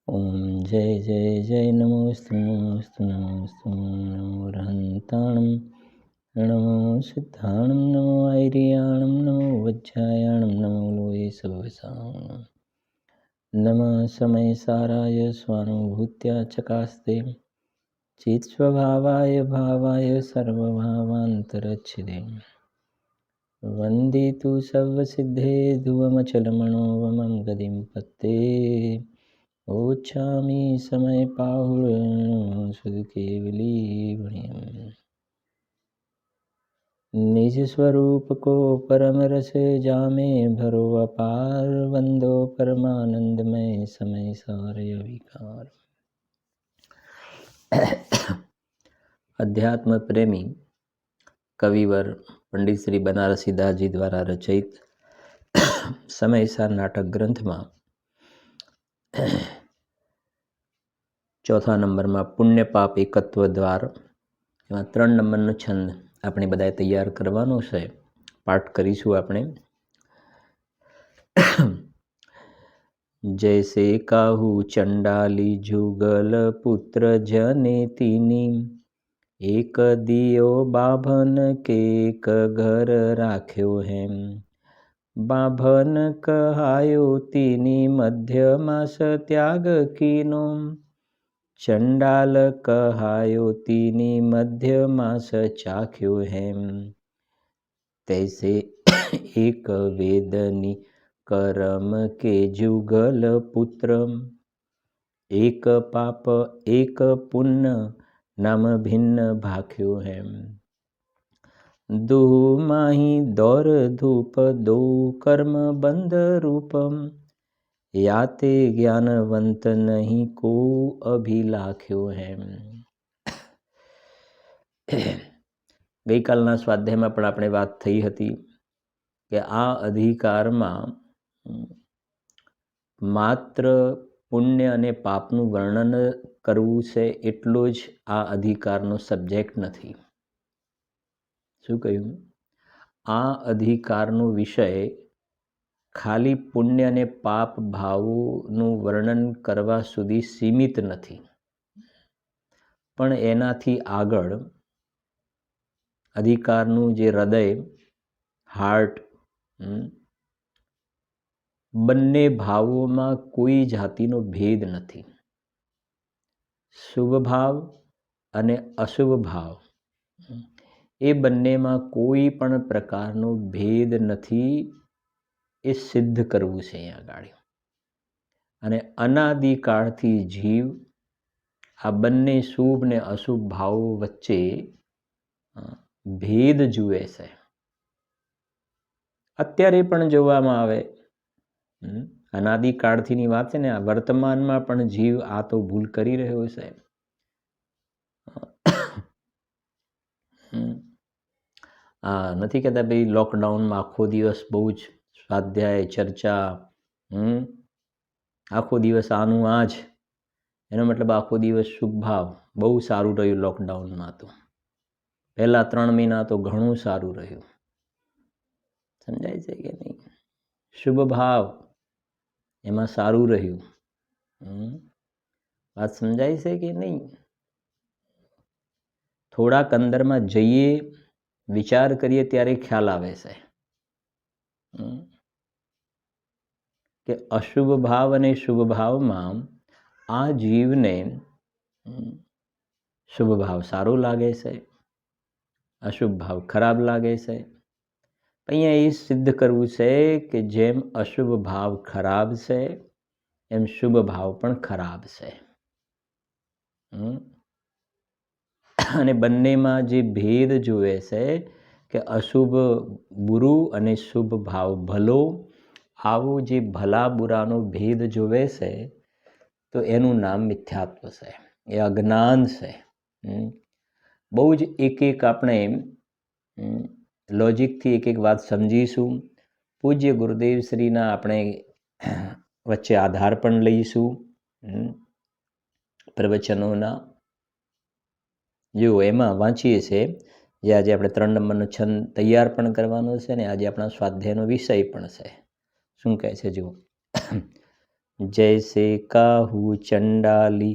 ॐ जय जय जय नमोऽस्तु नमोऽस्तु नमोऽस्तु नमो रहन्ताणं नमो सिद्धाणं नमो ऐर्याणं नमो वज्रायाणं नमो लोये सवसां नमः समयसाराय स्वानुभूत्या चकास्ते चित्स्वभावाय भावाय सर्वभावान्तरच्छिदे वन्दे तु सर्वसिद्धे ध्रुवमचलमणोवमं गतिं पत्ते ओच्छामि समय पाहुण सुध केवली निज स्वरूप को परम रस जामे भरो अपार वंदो परमानंदमय समय सारय विकार। अध्यात्म प्रेमी कविवर पंडित श्री बनारसी दास जी द्वारा रचित समयसार नाटक ग्रंथ में चौथा नंबर में पुण्य पाप एकत्व द्वार एमां 3 नंबरनो छंद આપણે બધાએ તૈયાર કરવાનો છે। પાઠ કરીશું આપણે। जैसे काहू चंडाली जुगल पुत्र जनेतीनी एक दियो बाभन के एक घर राख्यो हेम बाभन कहायो तीनी मध्य मास त्याग कीनो चंडाल कहायो तीनी मध्य मास चाख्यो हेम तैसे एक वेदनी करम के जुगल पुत्र एक पाप एक पुण्य नाम भिन्न भाख्यो हेम दो माही दौर धूप दो कर्म बंध रूपम याते ज्ञानवंत नहीं को अभिलाख्यो हेम। गई कालना स्वाध्यायमां पण आपणे वात थई हती के आ अधिकारमां मात्र पुण्य अने पापनुं वर्णन करवुं छे एटलो ज आ अधिकारनो सब्जेक्ट नथी। शुं कह्युं? आ अधिकारनो विषय खाली पुण्य अने पाप भावोनुं वर्णन करवा सुधी सीमित नथी, पण एनाथी आगळ अधिकारनुं जे हृदय हार्ट बंने भावोमां कोई जातिनो भेद नथी। शुभ भाव अने अशुभ भाव ए बंनेमां कोई पण प्रकारनो भेद नथी ए सिद्ध करवुं छे अहींया गाड़ी। अने अनादिकाळथी जीव आ बंने शुभ ने अशुभ भावो वच्चे भेद जुए छे। अत्यारे पण जोवामां आवे अनादिकाळथीनी वात छे ने आ वर्तमानमां पण जीव आ तो भूल करी रह्यो छे। નથી કહેતા ભાઈ લોકડાઉનમાં આખો દિવસ બહુ જ સ્વાધ્યાય ચર્ચા આખો દિવસ આનું આ જ એનો મતલબ આખો દિવસ શુભ ભાવ બહુ સારું રહ્યું લોકડાઉનમાં તો પહેલા 3 મહિના તો ઘણું સારું રહ્યું સમજાય છે કે નહીં શુભ ભાવ એમાં સારું રહ્યું વાત સમજાય છે કે નહીં થોડાક અંદરમાં જઈએ विचार करिए त्यारे ख्याल आवे छे के अशुभ भाव अने शुभ भाव में आ जीव ने शुभ भाव सारो लागे छे अशुभ भाव खराब लागे छे। अहींया ए सिद्ध करवुं छे के जेम अशुभ भाव खराब छे एम शुभ भाव पण खराब छे અને બંનેમાં જે ભેદ જોવે છે કે અશુભ બુરુ અને શુભ ભાવ ભલો આવો જે ભલા બુરાનો ભેદ જોવે છે તો એનું નામ મિથ્યાત્વ છે એ અજ્ઞાન છે। બહુ જ એક આપણે લોજિકથી એક વાત સમજીશું। પૂજ્ય ગુરુદેવ શ્રીના આપણે વચ્ચે આધાર પણ લઈશું પ્રવચનોના। જો એમાં વાંચીએ છીએ જે આજે આપણે 3 નંબરનો છંદ તૈયાર પણ કરવાનો છે ને આજે આપણા સ્વાધ્યાયનો વિષય પણ છે। શું કહે છે જુઓ जैसे काहू चंडाली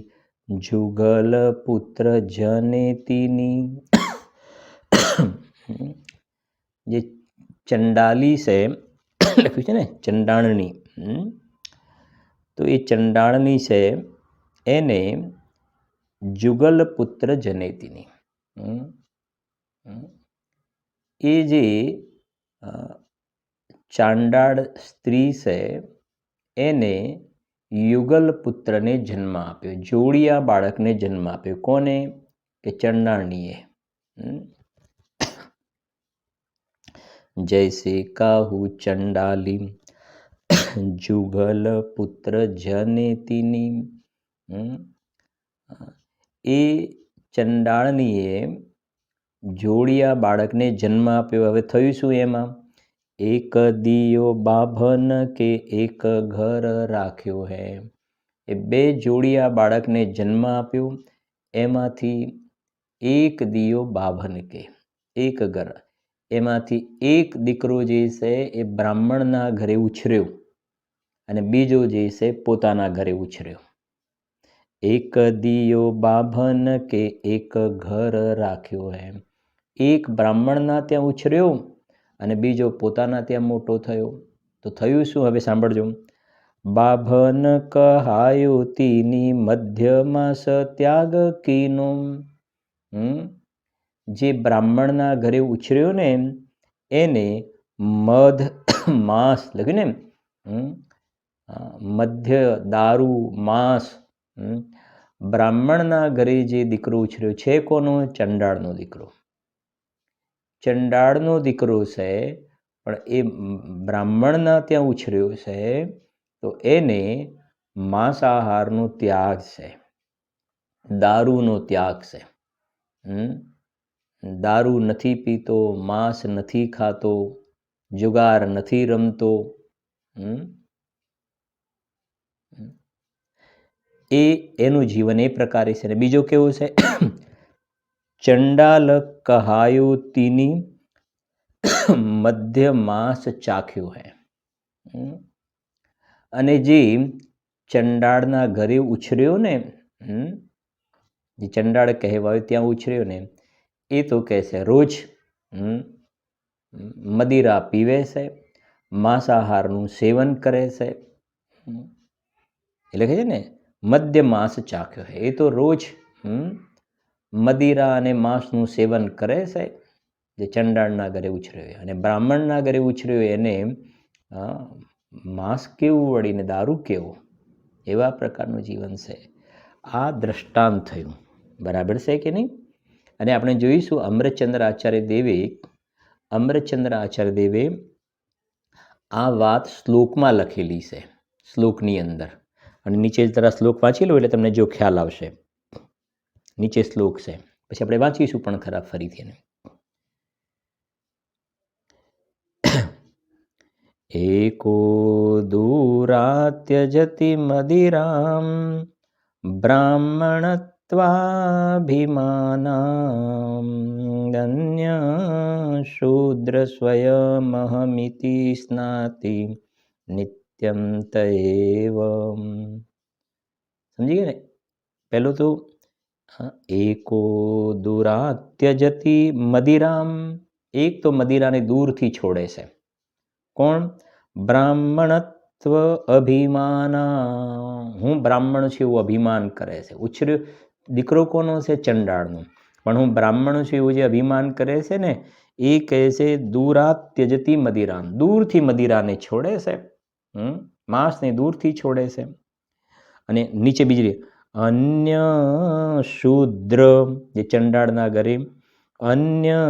जुगल पुत्र जनेतीनी। જે ચંડાલી છે લખ્યું છે ને ચંડાળની, તો એ ચંડાળની છે એને જુગલ પુત્ર જનેતીની. એ જે ચાંડાળ સ્ત્રી છે એને યુગલ પુત્રને જન્મ આપ્યો, જોડિયા બાળકને જન્મ આપ્યો. કોને? કે ચંડાળનીએ. જૈસે કાહુ ચંડાલી જુગલ પુત્ર જનેતીની. એ ચંડાળનીએ જોડિયા બાળકને જન્મ આપ્યો. હવે થયું શું એમાં? એક દિયો બાભન કે એક ઘર રાખ્યો હે. એ બે જોડિયા બાળકને જન્મ આપ્યો. એમાંથી એક દિયો બાભન કે એક ઘર, એમાંથી એક દીકરો જે છે એ બ્રાહ્મણના ઘરે ઉછર્યો અને બીજો જે છે પોતાના ઘરે ઉછર્યો. એક દિયો બાભન કે એક ઘર રાખ્યો હે. એક બ્રાહ્મણના ત્યાં ઉછર્યો અને બીજો પોતાના ત્યાં મોટો થયો. તો થયું શું? હવે સાંભળજો. બાભન કહાયો તીની મધ્યમાસ ત્યાગ કીનો. જે બ્રાહ્મણના ઘરે ઉછર્યો ને એને મધ માંસ લખ્યું ને, મધ્ય દારૂ માંસ. બ્રાહ્મણના ઘરે જે દીકરો ઉછર્યો છે કોનો? ચંડાળનો દીકરો. ચંડાળનો દીકરો છે પણ એ બ્રાહ્મણના ત્યાં ઉછર્યો છે, તો એને માંસાહારનો ત્યાગ છે, દારૂનો ત્યાગ છે. દારૂ નથી પીતો, માંસ નથી ખાતો, જુગાર નથી રમતો. એનું જીવન એ પ્રકારે છે. અને બીજો કેવો છે? ચંડાલ કહાયો તીની મધ્ય માંસ ચાખ્યો હે. અને જે ચંડાળના ઘરે ઉછર્યો ને, જે ચંડાળ કહેવાય ત્યાં ઉછર્યો ને, એ તો કહે છે રોજ મદિરા પીવે છે, માંસાહારનું સેવન કરે છે. એટલે કહે છે ને મધ્ય માંસ ચાખ્યો હે. એ તો રોજ મદિરા અને માંસનું સેવન કરે છે, જે ચંડાળના ઘરે ઉછર્યો. અને બ્રાહ્મણના ઘરે ઉછર્યો એને માંસ કેવું વળીને દારૂ કેવો, એવા પ્રકારનું જીવન છે. આ દ્રષ્ટાંત થયું. બરાબર છે કે નહીં? અને આપણે જોઈશું અમરચંદ્ર આચાર્ય દેવે આ વાત શ્લોકમાં લખેલી છે, શ્લોકની અંદર. અને નીચે જરા શ્લોક વાંચી લો એટલે તમને જો ખ્યાલ આવશે. નીચે શ્લોક છે, પછી આપણે વાંચીશું પણ ખરા ફરીથી એને. એકો દૂરાત્યજતિ મદિરામ બ્રાહ્મણત્વાભિમાનામ અન્ય શૂદ્ર સ્વયમહમિતિ સ્નાતિ નિત્યમ તએવ. સમજી ગયા ને? પહેલું તો એકો દૂરાત્યજતિ મદિરામ. એક તો મદિરાને દૂરથી છોડે છે. કોણ? બ્રાહ્મણત્વ અભિમાના. હું બ્રાહ્મણ છું એવું અભિમાન કરે છે. ઉછર્યો દીકરો કોનો છે? ચંડાળનો. પણ હું બ્રાહ્મણ છું એવું જે અભિમાન કરે છે ને, એ કહે છે દૂરાત્યજતિ મદિરામ. દૂરથી મદિરાને છોડે છે, માંસને દૂરથી છોડે છે. અને નીચે બીજી અન્ય શૂદ્ર, જે ચંડાળના ઘરે અન્ય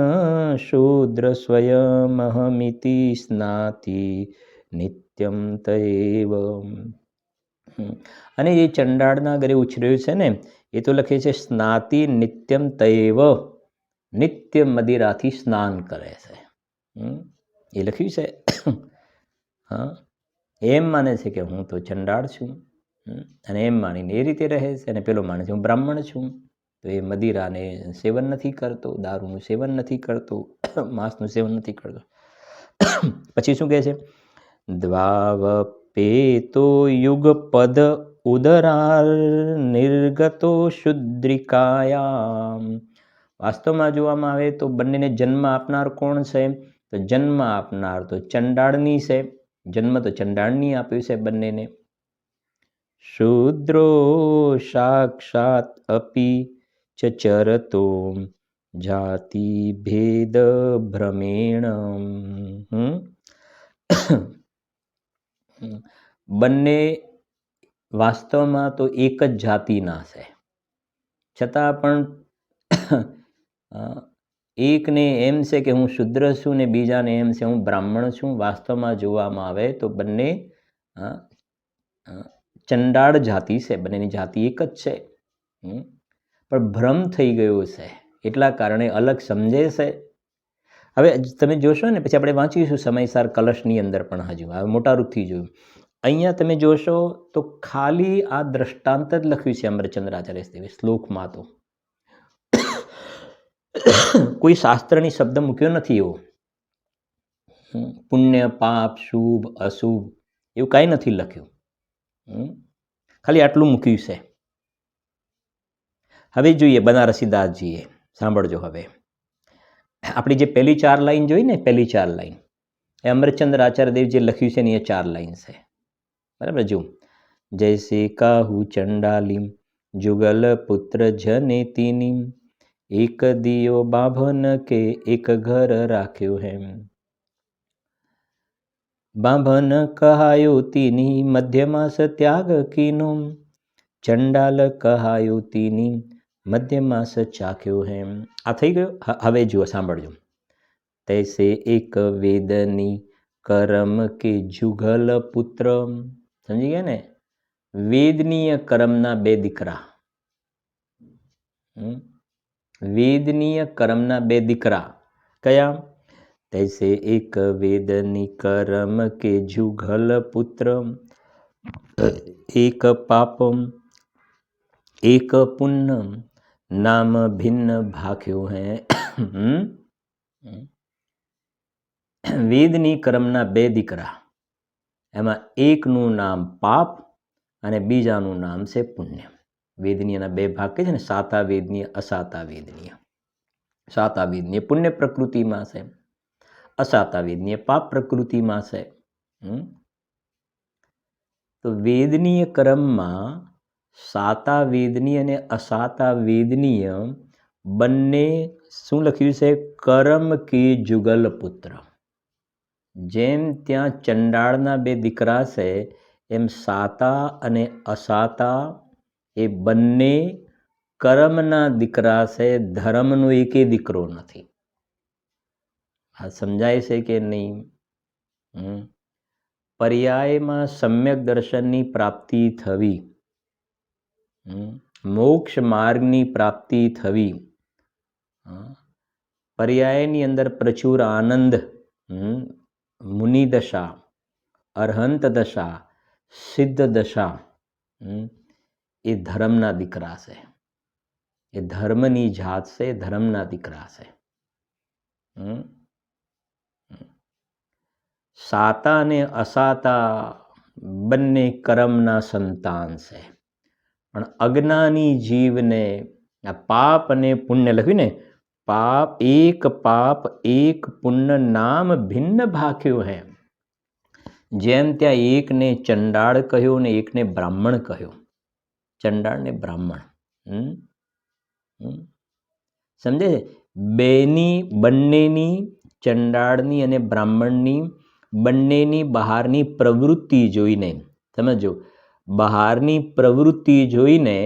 શૂદ્ર સ્વયમહમિતિ સ્નાતિ નિત્યમ તએવ. અને એ ચંડાળના ઘરે ઉછર્યો છે ને, એ તો લખે છે સ્નાતિ નિત્યમ તએવ. નિત્ય મદિરાથી સ્નાન કરે છે. એ લખ્યું છે. હા, એમ માને છે કે હું તો ચંડાળ છું, અને એમ માનીને એ રીતે રહે છે. અને પેલો માને છે હું બ્રાહ્મણ છું, તો એ મદિરાને સેવન નથી કરતો, દારૂનું સેવન નથી કરતો, માંસનું સેવન નથી કરતો. પછી શું કહે છે? દ્વાવ પેતો યુગપદ ઉદરાર નિર્ગતો શુદ્રિકાયામ. વાસ્તવમાં જોવામાં આવે તો બંનેને જન્મ આપનાર કોણ છે? તો જન્મ આપનાર તો ચંડાળની છે. જન્મ તો ચંડાળની આપ્યું છે બંનેને. શૂદ્રો સાક્ષાત અપી ચરતો જાતિ ભેદ ભ્રમેણ. બંને વાસ્તવમાં તો એક જ જાતિના છે, છતાં પણ એકને એમ છે કે હું શુદ્ર છું ને બીજાને એમ છે હું બ્રાહ્મણ છું. વાસ્તવમાં જોવામાં આવે તો બંને ચંડાળ જાતિ છે, બંનેની જાતિ એક જ છે, પણ ભ્રમ થઈ ગયો છે એટલા કારણે અલગ સમજે છે. હવે તમે જોશો ને, પછી આપણે વાંચીશું સમયસાર કલશની અંદર પણ હજુ હવે મોટા રૂપથી જોયું. અહીંયા તમે જોશો તો ખાલી આ દ્રષ્ટાંત જ લખ્યું છે અમરચંદ્રાચાર્ય શ્લોકમાં. તો કોઈ શાસ્ત્રની શબ્દ મૂક્યો નથી એવો. પુણ્ય પાપ શુભ અશુભ એવું કાંઈ નથી લખ્યું, ખાલી આટલું મૂક્યું છે. હવે જોઈએ બનારસીદાસજીએ, સાંભળજો. હવે આપણી જે પહેલી 4 લાઈન જોઈ ને, પહેલી 4 લાઈન એ અમરચંદ્ર આચાર્યદેવ જે લખ્યું છે ને એ 4 લાઈન છે, બરાબર. જો જૈસે કાહુ ચંડાલીમ જુગલ પુત્ર જનેતીની એક દિયો બાંભન કે એક ઘર રાખ્યો હેમ. બાંભન કહાયો તીની મધ્યમાસ ત્યાગ કીનો ચંડાલ કહાયો તીની મધ્યમાસ ચાખ્યો હેમ. આ થઈ ગયો. હવે જુઓ, સાંભળજો. તૈસે એક વેદની કરમ કે જુગલ પુત્ર. સમજી ગયા ને? વેદનીય કર્મના 2 દીકરા. વેદનીય કર્મના 2 દીકરા કયા? તૈસે એક વેદની કરમ કે જુગલ પુત્ર એક પાપમ એક પુણ્યમ નામ ભિન્ન ભાખ્યો હે. વેદની કર્મના 2 દીકરા, એમાં એકનું નામ પાપ અને બીજાનું નામ છે પુણ્ય. વેદનીયના 2 ભાગ કે છે ને, સાતા વેદનીય, અસાતા વેદનીય. સાતા વેદનીય પુણ્ય પ્રકૃતિમાં છે, અસાતા વેદનીય પાપ પ્રકૃતિમાં છે. તો વેદનીય કર્મમાં સાતા વેદનીય અને અસાતા વેદનીય બંને શું લખ્યું છે? કરમ કે જુગલ પુત્ર. જેમ ત્યાં ચંડાળના 2 દીકરા છે, એમ સાતા અને અસાતા એ બંને કર્મના દીકરા છે, ધર્મનો એકેય દીકરો નથી. આ સમજાય છે કે નહીં? પર્યાયમાં સમ્યક દર્શનની પ્રાપ્તિ થવી, મોક્ષ માર્ગની પ્રાપ્તિ થવી, પર્યાયની અંદર પ્રચુર આનંદ, મુનિ દશા, અરહંત દશા, સિદ્ધ દશા, એ ધર્મના દીકરા છે. એ ધર્મની જાત છે, ધર્મના દીકરા છે. સાતા અને અસાતા બંને કર્મના સંતાન છે, પણ અજ્ઞાની જીવને આ પાપ અને પુણ્ય લખ્યું ને, પાપ એક પુણ્ય નામ ભિન્ન ભાખ્યો હે. જેમ ત્યાં એકને ચંડાળ કહ્યો ને એકને બ્રાહ્મણ કહ્યો. ચંડાળ ને બ્રાહ્મણ સમજે છે? બંનેની ચંડાળની અને બ્રાહ્મણની બંનેની બહારની પ્રવૃત્તિ જોઈને, સમજો, બહારની પ્રવૃત્તિ જોઈને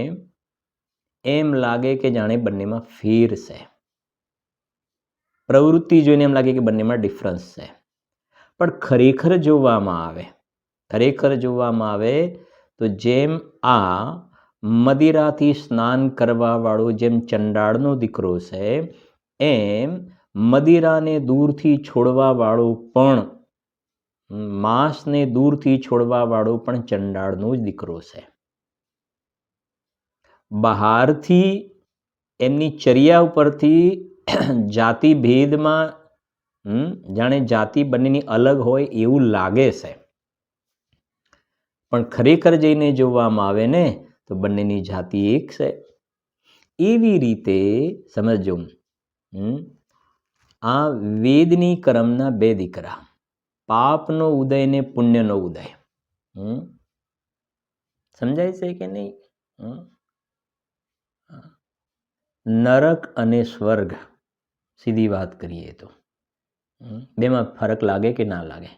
એમ લાગે કે જાણે બંનેમાં ફેર છે. પ્રવૃત્તિ જોઈને એમ લાગે કે બંનેમાં ડિફરન્સ છે. પણ ખરેખર જોવામાં આવે તો જેમ આ મદિરાથી સ્નાન કરવા વાળો જેમ ચંડાળનો દીકરો છે, એમ મદિરાને દૂરથી છોડવા વાળો પણ, માંસને દૂરથી છોડવા વાળો પણ ચંડાળનો જ દીકરો છે. બહારથી એમની ચર્યા ઉપરથી જાતિ ભેદમાં જાણે જાતિ બંનેની અલગ હોય એવું લાગે છે, પણ ખરેખર જઈને જોવામાં આવે ને તો બંનેની જાતિ એક છે. એવી રીતે સમજો, આ વેદની કર્મના બે દીકરા, પાપનો ઉદય ને પુણ્યનો ઉદય. સમજાય છે કે નહીં? નરક અને સ્વર્ગ, સીધી વાત કરીએ તો બેમાં ફરક લાગે કે ના લાગે?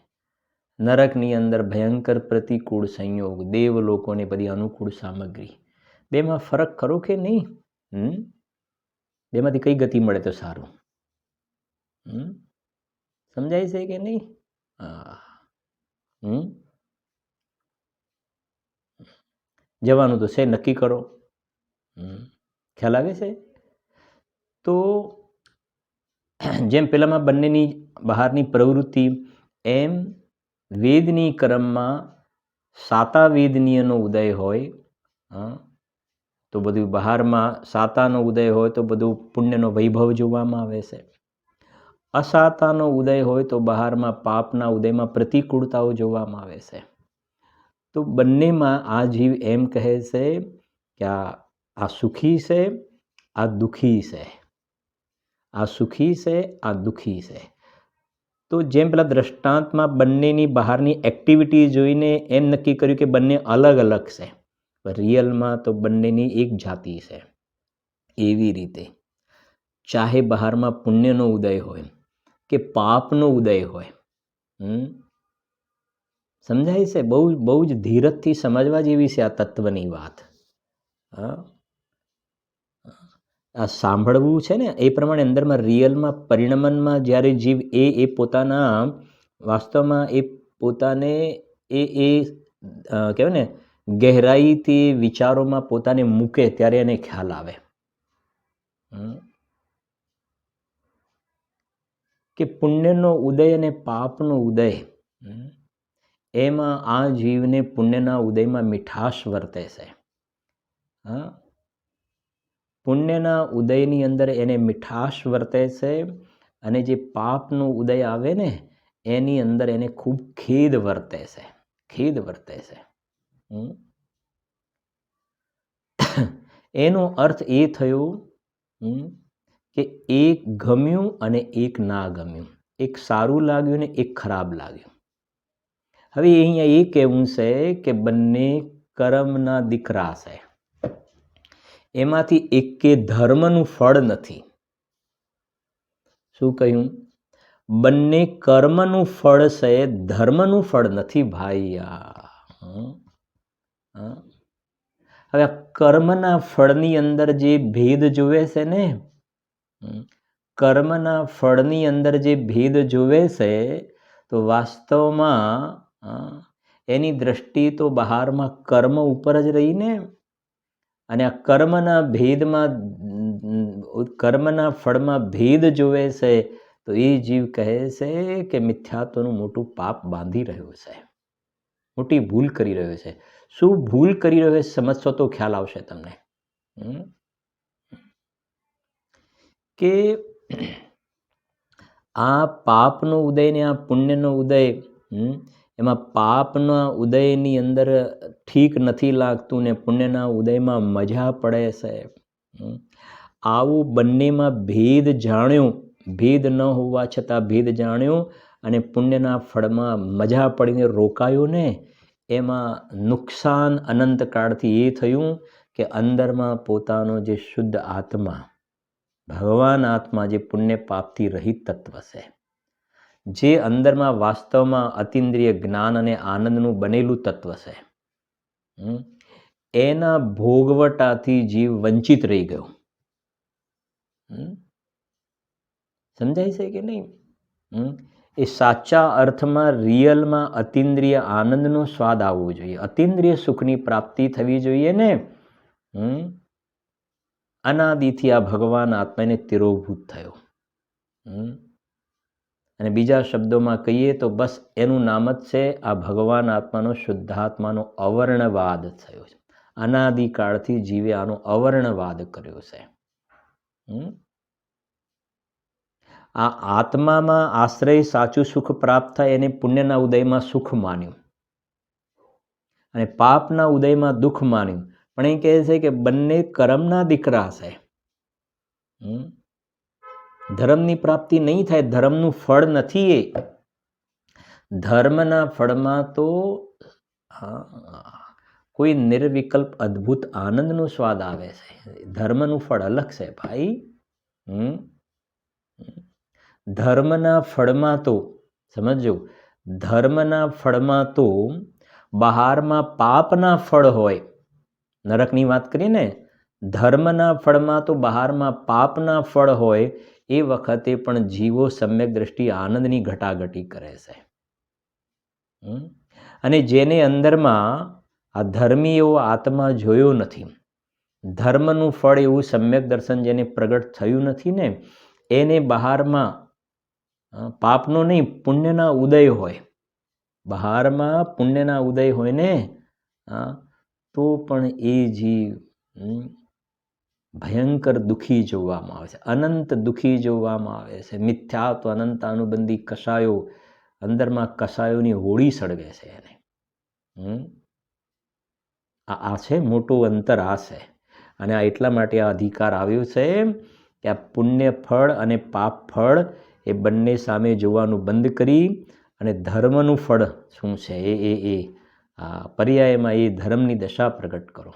નરકની અંદર ભયંકર પ્રતિકૂળ સંયોગ, દેવ લોકોને બધી અનુકૂળ સામગ્રી, બેમાં ફરક ખરો કે નહીં? બેમાંથી કઈ ગતિ મળે તો સારું? સમજાય છે કે નહીં? જવાનું તો છે, નક્કી કરો. ખ્યાલ આવે છે? તો જેમ પેલામાં બંનેની બહારની પ્રવૃત્તિ, એમ વેદની કર્મમાં સાતા વેદનીયનો ઉદય હોય તો બધું બહારમાં સાતાનો ઉદય હોય તો બધું પુણ્યનો વૈભવ જોવામાં આવે છે. અસાતાનો ઉદય હોય તો બહારમાં પાપના ઉદયમાં પ્રતિકૂળતાઓ જોવામાં આવે છે. તો બંનેમાં આ જીવ એમ કહે છે કે આ સુખી છે, આ દુઃખી છે, આ સુખી છે, આ દુઃખી છે. તો જેમ પેલા દ્રષ્ટાંતમાં બંનેની બહારની એક્ટિવિટી જોઈને એમ નક્કી કર્યું કે બંને અલગ અલગ છે, રિયલમાં તો બંનેની એક જાતિ છે. એવી રીતે ચાહે બહારમાં પુણ્યનો ઉદય હોય કે પાપનો ઉદય હોય, સમજાય છે? બહુ બહુ જ ધીરજથી સમજવા જેવી છે આ તત્વની વાત. આ સાંભળવું છે ને એ પ્રમાણે અંદરમાં રિયલમાં પરિણમનમાં જ્યારે જીવ એ પોતાના વાસ્તવમાં એ પોતાને એ કહેવાય ને ગહેરાઈથી વિચારોમાં પોતાને મૂકે ત્યારે એને ખ્યાલ આવે કે પુણ્યનો ઉદય અને પાપનો ઉદય, એમાં આ જીવને પુણ્યના ઉદયમાં મીઠાશ વર્તે છે. પુણ્યના ઉદયની અંદર એને મીઠાશ વર્તે છે, અને જે પાપનો ઉદય આવે ને એની અંદર એને ખૂબ ખેદ વર્તે છે, ખેદ વર્તે છે. એનો અર્થ એ થયો કે એક ગમ્યું અને એક ના ગમ્યું, એક સારું લાગ્યું ને એક ખરાબ લાગ્યું. હવે અહીંયા એ કહેવું છે કે બંને કર્મના દીકરા છે, એમાંથી એકે ધર્મનું ફળ નથી. શું કહ્યું? બંને કર્મનું ફળ છે, ધર્મનું ફળ નથી ભાઈ. હવે કર્મના ફળની અંદર જે ભેદ જોવે છે ને, કર્મના ફળની અંદર જે ભેદ જોવે છે તો વાસ્તવમાં એની દ્રષ્ટિ તો બહારમાં કર્મ ઉપર જ રહીને, અને આ કર્મના ભેદમાં, કર્મના ફળમાં ભેદ જોવે છે તો એ જીવ કહે છે કે મિથ્યાત્વનું મોટું પાપ બાંધી રહ્યો છે, મોટી ભૂલ કરી રહ્યો છે. શું ભૂલ કરી રહ્યો છે સમજશો તો ખ્યાલ આવશે તમને કે આ પાપનો ઉદય ને આ પુણ્યનો ઉદય, એમાં પાપના ઉદયની અંદર ઠીક નથી લાગતું ને પુણ્યના ઉદયમાં મજા પડે છે. આવું બંનેમાં ભેદ જાણ્યો, ભેદ ન હોવા છતાં ભેદ જાણ્યો અને પુણ્યના ફળમાં મજા પડીને રોકાયો ને, એમાં નુકસાન અનંતકાળથી એ થયું કે અંદરમાં પોતાનો જે શુદ્ધ આત્મા, ભગવાન આત્મા, જે પુણ્ય પાપથી રહિત તત્વ છે, જે અંદરમાં વાસ્તવમાં અતિન્દ્રિય જ્ઞાન અને આનંદનું બનેલું તત્વ છે, એના ભોગવટાથી જીવ વંચિત રહી ગયો. સમજાય છે કે નહીં? એ સાચા અર્થમાં રિયલમાં અતિન્દ્રિય આનંદનો સ્વાદ આવવો જોઈએ, અતિન્દ્રિય સુખની પ્રાપ્તિ થવી જોઈએ ને. અનાદિથી આ ભગવાન આત્માને તિરોભૂત થયો. અને બીજા શબ્દોમાં કહીએ તો બસ એનું નામ જ છે આ ભગવાન આત્માનો, શુદ્ધાત્માનો અવર્ણવાદ થયો છે. અનાદિકાળથી જીવે આનો અવર્ણવાદ કર્યો છે. આ આત્મામાં આશ્રય સાચું સુખ પ્રાપ્ત થાય એને પુણ્યના ઉદયમાં સુખ માન્યું, અને પાપના ઉદયમાં દુઃખ માન્યું. પણ એ કહે છે કે બંને કર્મના દીકરા છે. ધર્મની પ્રાપ્તિ નહીં થાય, ધર્મનું ફળ નથી એ. ધર્મના ફળમાં તો કોઈ નિર્વિકલ્પ અદ્ભુત આનંદનો સ્વાદ આવે છે. ધર્મનું ફળ અલગ છે ભાઈ. ધર્મના ફળમાં તો સમજો, ધર્મના ફળમાં તો બહારમાં પાપના ફળ હોય. નરકની વાત કરીએ ને, ધર્મના ફળમાં તો બહારમાં પાપના ફળ હોય. એ વખતે પણ જીવો સમ્યક દ્રષ્ટિ આનંદની ઘટાઘટી કરે છે. અને જેને અંદરમાં આ ધર્મી એવો આત્મા જોયો નથી, ધર્મનું ફળ એવું સમ્યક દર્શન જેને પ્રગટ થયું નથી ને, એને બહારમાં પાપનો નહીં પુણ્યના ઉદય હોય. બહારમાં પુણ્યના ઉદય હોય ને તો પણ એ જીવ ભયંકર દુઃખી જોવામાં આવે છે, અનંત દુઃખી જોવામાં આવે છે. મિથ્યાત્વ અનંત અનુબંધી કષાયો, અંદરમાં કષાયોની હોળી સળગે છે એને. આ છે મોટું અંતર, આ છે. અને આ એટલા માટે આ અધિકાર આવ્યો છે કે આ પુણ્ય ફળ અને પાપ ફળ એ બંને સામે જોવાનું બંધ કરી અને ધર્મનું ફળ શું છે એ પર્યાયમાં એ ધર્મની દશા પ્રગટ કરો.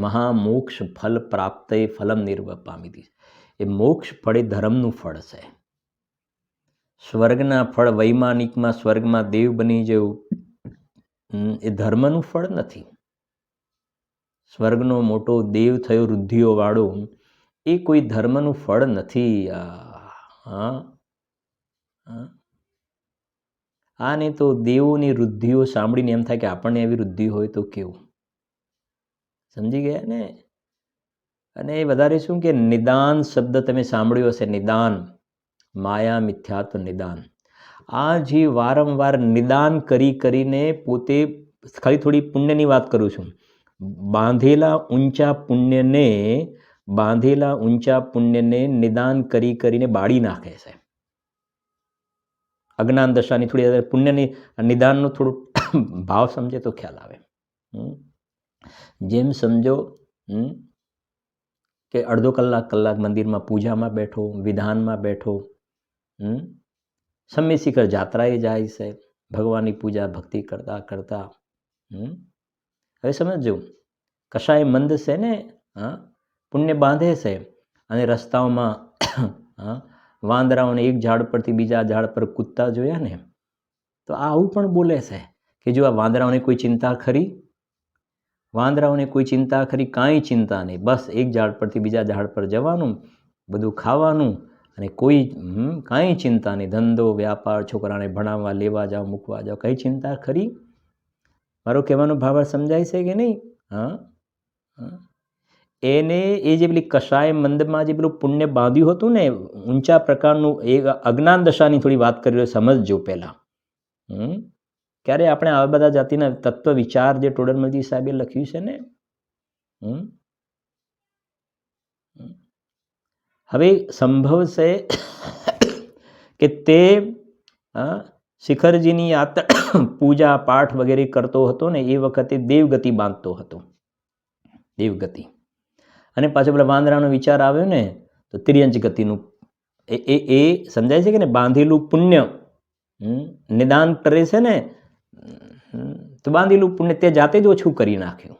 મહામોક્ષ ફલ પ્રાપ્ત ફલમ નિર્વપામિતિ. એ મોક્ષ ફળ એ ધર્મનું ફળ છે. સ્વર્ગના ફળ વૈમાનિકમાં સ્વર્ગમાં દેવ બની જવું એ ધર્મનું ફળ નથી. સ્વર્ગનો મોટો દેવ થયો રુદ્ધિઓ વાળો, એ કોઈ ધર્મનું ફળ નથી. આને તો દેવોની વૃદ્ધિઓ સાંભળીને એમ થાય કે આપણને એવી વૃદ્ધિ હોય તો કેવું. સમજી ગયા ને? અને વધારે શું કે નિદાન શબ્દ તમે સાંભળ્યો હશે, નિદાન, માયા મિથ્યાત્વ નિદાન. આ જે વારંવાર નિદાન કરીને પોતે, ખાલી થોડી પુણ્યની વાત કરું છું, બાંધેલા ઊંચા પુણ્યને નિદાન કરીને બાળી નાખે છે. અજ્ઞાન દશાની થોડી પુણ્યની નિદાનનો થોડું ભાવ સમજે તો ખ્યાલ આવે. જેમ સમજો કે અડધો કલાક મંદિરમાં પૂજામાં બેઠો, વિધાનમાં બેઠો, સમય શિખર જાત્રાએ જાય છે, ભગવાનની પૂજા ભક્તિ કરતા હવે સમજો કશાય મંદ છે ને, પુણ્ય બાંધે છે અને રસ્તાઓમાં વાંદરાઓને એક ઝાડ પરથી બીજા ઝાડ પર કૂદતા જોયા ને, તો આવું પણ બોલે છે કે જો આ વાંદરાઓને કોઈ ચિંતા ખરી? વાંદરાઓને કોઈ ચિંતા ખરી? કાંઈ ચિંતા નહીં. બસ એક ઝાડ પરથી બીજા ઝાડ પર જવાનું, બધું ખાવાનું અને કોઈ કાંઈ ચિંતા નહીં. ધંધો વ્યાપાર, છોકરાને ભણાવવા, લેવા જાઓ, મૂકવા જાઓ, કંઈ ચિંતા ખરી? મારો કહેવાનો ભાવ સમજાય છે કે નહીં? એને એ જે પેલી કષાય મંદમાં જે પેલું પુણ્ય બાંધ્યું હતું ને, ઊંચા પ્રકારનું, એ અજ્ઞાન દશાની થોડી વાત કરી રહ્યો, સમજજો પહેલાં. ક્યારે આપણે આવા બધા જાતિના તત્વ વિચાર જે ટોડરમલજી સાહેબે લખ્યું છે ને, હવે સંભવ છે કે તે શિખરજીની પૂજા પાઠ વગેરે કરતો હતો ને, એ વખતે દેવગતિ બાંધતો હતો. દેવગતિ. અને પાછો પેલા વાંદરાનો વિચાર આવ્યો ને તો ત્રિયંચ ગતિનું એ સમજાય છે કે ને, બાંધેલું પુણ્ય નિદાન કરે છે ને, તો બાંધેલું પુણ્ય તે જાતે જ ઓછું કરી નાખ્યું.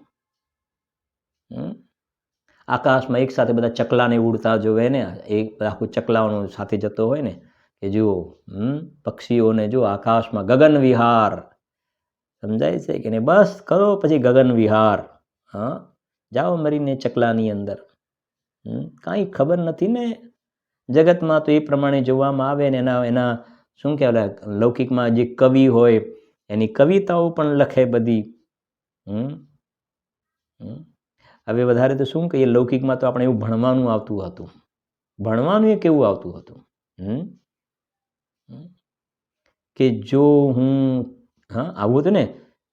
આકાશમાં એક સાથે બધા ચકલાને ઉડતા જોવે ને, એક આખું ચકલાઓનો સાથે જતો હોય ને, કે જુઓ પક્ષીઓને જો આકાશમાં ગગન વિહાર, સમજાય છે કે ને? બસ કરો પછી ગગન વિહાર. જાઓ મરીને ચકલાની અંદર. કાંઈ ખબર નથી ને જગતમાં, તો એ પ્રમાણે જોવામાં આવે ને. એના શું કહેવાય, લૌકિકમાં જે કવિ હોય એની કવિતાઓ પણ લખે બધી. હવે વધારે તો શું કહીએ, લૌકિકમાં તો આપણે એવું ભણવાનું આવતું હતું. ભણવાનું એ કેવું આવતું હતું કે જો હું આવું હતું ને,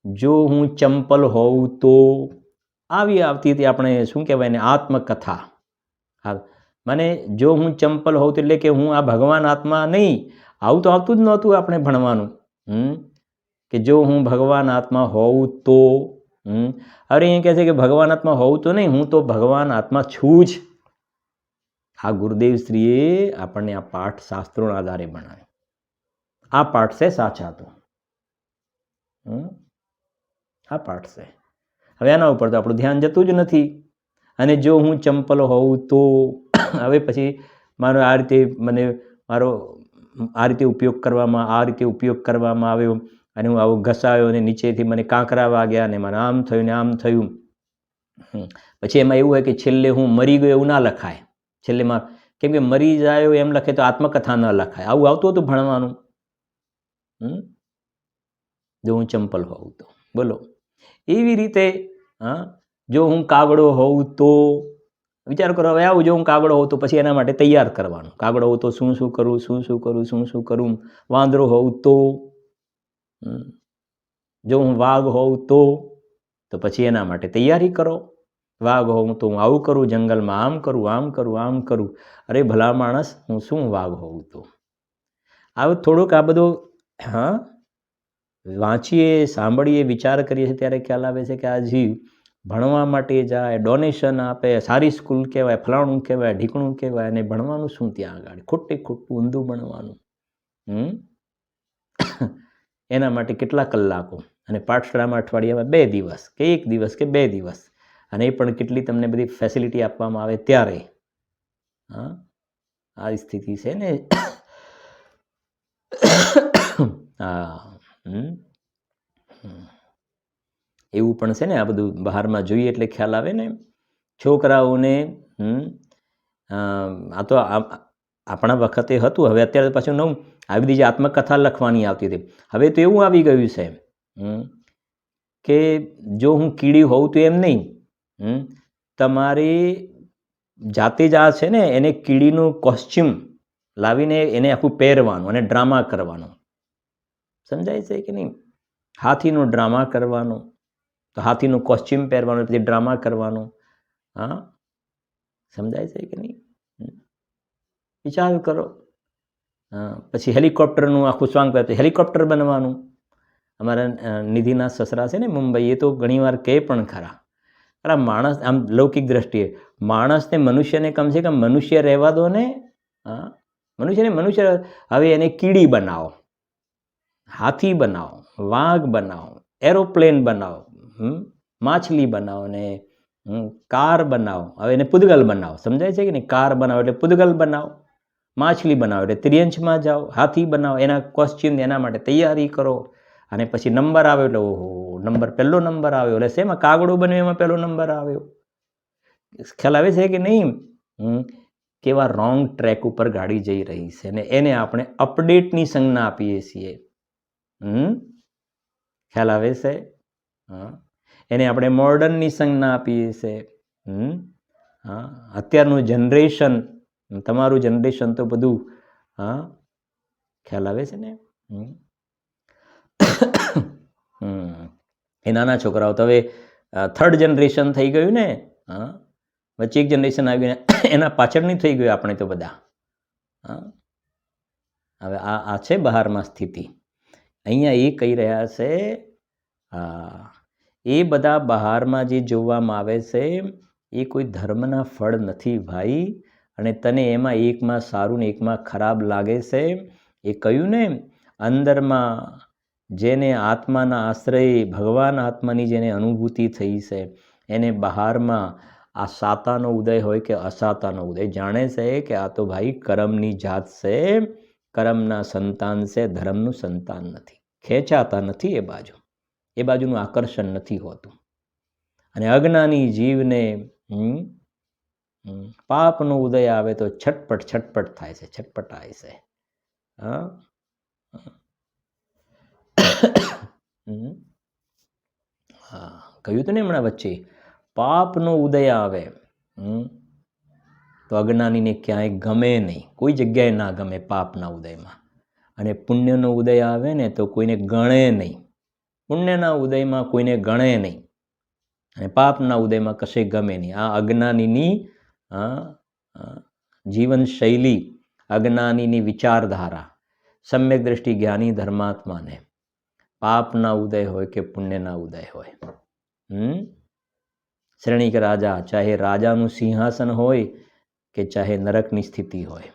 જો હું ચંપલ હોઉં તો, આવતી હતી આપણે શું કહેવાય ને, આત્મકથા. મને જો હું ચંપલ હોઉં એટલે કે હું આ ભગવાન આત્મા નહીં, આવું તો આવતું જ નહોતું આપણે ભણવાનું. કે જો હું ભગવાન આત્મા હોઉં તો અરે અહીં કહે છે કે ભગવાન આત્મા હોઉં તો નહીં, હું તો ભગવાન આત્મા છું જ. આ ગુરુદેવ શ્રીએ આપણને આ પાઠ શાસ્ત્રોના આધારે ભણાવ્યો. આ પાઠ છે સાચા તો, આ પાઠ છે. હવે એના ઉપર તો આપણું ધ્યાન જતું જ નથી. અને જો હું ચંપલ હોઉં તો હવે પછી મારો આ રીતે મારો આ રીતે ઉપયોગ કરવામાં આવ્યો અને હું આવું ઘસાયો અને નીચેથી મને કાંકરા વાગ્યા અને મને આમ થયું ને આમ થયું. પછી એમાં એવું હોય કે છેલ્લે હું મરી ગયો એવું ના લખાય. છેલ્લે કેમ કે મરી જાય એમ લખે તો આત્મકથા ન લખાય. આવું આવતું હતું ભણવાનું. જો હું ચંપલ હોઉં તો, બોલો. એવી રીતે જો હું કાગડો હોઉં તો વિચાર કરો. હવે આવું જો હું કાગડો હોઉં તો પછી એના માટે તૈયાર કરવાનું. કાગડો હોઉં તો શું શું કરું. વાંદરો હોઉં તો, જો હું વાઘ હોઉં તો પછી એના માટે તૈયારી કરો. વાઘ હોઉં તો હું આવું કરું, જંગલમાં આમ કરું. અરે ભલા માણસ, હું શું વાઘ હોઉં તો. આવું થોડુંક આ બધું વાંચીએ, સાંભળીએ, વિચાર કરીએ છીએ ત્યારે ખ્યાલ આવે છે કે આ જીવ ભણવા માટે જાય, ડોનેશન આપે, સારી સ્કૂલ કહેવાય, ફલાણું કહેવાય, ઢીકણું કહેવાય, અને ભણવાનું શું ત્યાં આગળ? ખોટું ઊંધું ભણવાનું. એના માટે કેટલા કલાકો, અને પાઠશાળામાં અઠવાડિયામાં 2 દિવસ કે 1 દિવસ કે 2 દિવસ, અને એ પણ કેટલી તમને બધી ફેસિલિટી આપવામાં આવે ત્યારે. આ સ્થિતિ છે ને. એવું પણ છે ને. આ બધું બહારમાં જોઈએ એટલે ખ્યાલ આવે ને. છોકરાઓને આ તો આપણા વખતે હતું, હવે અત્યારે પાછું નવું આવી બધી જે આત્મકથા લખવાની આવતી હતી. હવે તો એવું આવી ગયું છે કે જો હું કીડી હોઉં તો એમ નહીં, તમારે જાતે જ આ છે ને એને કીડીનું કોસ્ચ્યુમ લાવીને એને આખું પહેરવાનું અને ડ્રામા કરવાનો. સમજાય છે કે નહીં? હાથીનો ડ્રામા કરવાનો, તો હાથીનું કોસ્ચ્યુમ પહેરવાનું, પછી ડ્રામા કરવાનો. સમજાય છે કે નહીં? વિચાર કરો. પછી હેલિકોપ્ટરનું આખું સોંગ પહેર, હેલિકોપ્ટર બનવાનું. અમારા નિધિના સસરા છે ને મુંબઈ, એ તો ઘણીવાર કહે પણ ખરા, અરે માણસ આમ લૌકિક દ્રષ્ટિએ માણસને મનુષ્યને કમસે કમ મનુષ્ય રહેવા દો ને. મનુષ્ય હવે એને કીડી બનાવો, હાથી બનાવો, વાઘ બનાવો, એરોપ્લેન બનાવો, માછલી બનાવો ને કાર બનાવો. હવે એને પૂદગલ બનાવો. સમજાય છે કે નહીં? કાર બનાવો એટલે પૂદગલ બનાવો, માછલી બનાવો એટલે ત્રિયંશમાં જાઓ, હાથી બનાવો, એના કોસ્ચ્યુમ એના માટે તૈયારી કરો. અને પછી નંબર આવ્યો એટલે ઓહો, પહેલો નંબર આવ્યો એટલે શેમાં કાગડો બન્યો એમાં પહેલો નંબર આવ્યો. ખ્યાલ આવે છે કે નહીં? કેવા રોંગ ટ્રેક ઉપર ગાડી જઈ રહી છે ને એને આપણે અપડેટની સંજ્ઞા આપીએ છીએ. ખ્યાલ આવે છે? એને આપણે મોડર્નની સંજ્ઞા આપીએ છીએ. અત્યારનું જનરેશન, તમારું જનરેશન તો બધું ખ્યાલ આવે છે ને. એ નાના છોકરાઓ તો હવે 3rd જનરેશન થઈ ગયું ને. વચ્ચે એક જનરેશન આવ્યું ને એના પાછળની થઈ ગયું આપણે તો બધા. હવે આ છે બહારમાં સ્થિતિ. અહીંયા એ કહી રહ્યા છે એ બધા બહારમાં જે જોવામાં આવે છે એ કોઈ ધર્મના ફળ નથી ભાઈ. અને તને એમાં એકમાં સારું ને એકમાં ખરાબ લાગે છે. એ કહ્યું ને, અંદરમાં જેને આત્માના આશ્રય ભગવાન આત્માની જેને અનુભૂતિ થઈ છે એને બહારમાં આ સાતાનો ઉદય હોય કે અસાતાનો ઉદય જાણે છે કે આ તો ભાઈ કર્મની જાત છે, કર્મના સંતાન છે, ધર્મનું સંતાન નથી. ખેંચાતા નથી એ બાજુનું આકર્ષણ નથી હોતું. અને અજ્ઞાની જીવને પાપનો ઉદય આવે તો છટપટ થાય છે, છટપટાય છે. કહ્યું હતું ને હમણાં વચ્ચે, પાપનો ઉદય આવે તો અજ્ઞાનીને ક્યાંય ગમે નહીં, કોઈ જગ્યાએ ના ગમે પાપના ઉદયમાં. અને પુણ્યનો ઉદય આવે ને તો કોઈને ગણે નહીં. પુણ્યના ઉદયમાં કોઈને ગણે નહીં અને પાપના ઉદયમાં કશે ગમે નહીં. આ અજ્ઞાનીની જીવનશૈલી, અજ્ઞાનીની વિચારધારા. સમ્યક દ્રષ્ટિ જ્ઞાની ધર્માત્માને પાપના ઉદય હોય કે પુણ્યના ઉદય હોય. શ્રેણીક રાજા, ચાહે રાજાનું સિંહાસન હોય કે ચાહે નરકની સ્થિતિ હોય,